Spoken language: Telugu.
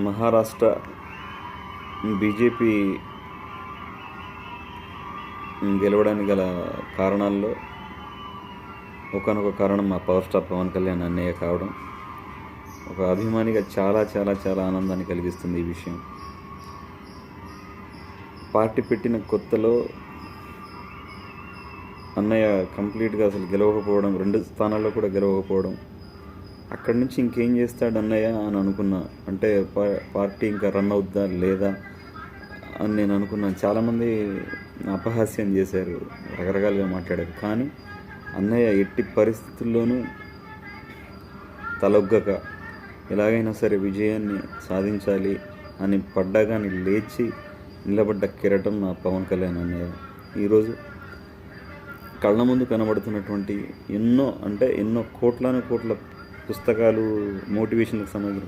మహారాష్ట్ర బీజేపీ గెలవడానికి గల కారణాల్లో ఒకానొక కారణం మా పవర్ స్టార్ పవన్ కళ్యాణ్ అన్నయ్య కావడం ఒక అభిమానిగా చాలా చాలా చాలా ఆనందాన్ని కలిగిస్తుంది. ఈ విషయం పార్టీ పెట్టిన కొత్తలో అన్నయ్య కంప్లీట్గా అసలు గెలవకపోవడం, 2 స్థానాల్లో కూడా గెలవకపోవడం, అక్కడి నుంచి ఇంకేం చేస్తాడు అన్నయ్య అని అనుకున్నా. అంటే పార్టీ ఇంకా రన్ అవుద్దా లేదా అని నేను అనుకున్నాను. చాలామంది అపహాస్యం చేశారు, రకరకాలుగా మాట్లాడారు. కానీ అన్నయ్య ఎట్టి పరిస్థితుల్లోనూ తలొగ్గక ఎలాగైనా సరే విజయాన్ని సాధించాలి అని పడ్డాగాని లేచి నిలబడ్డ కిరటం నా పవన్ కళ్యాణ్ అన్నయ్య. ఈరోజు కళ్ళ ముందు కనబడుతున్నటువంటి ఎన్నో కోట్ల పుస్తకాలు, మోటివేషన్కి సంబంధించిన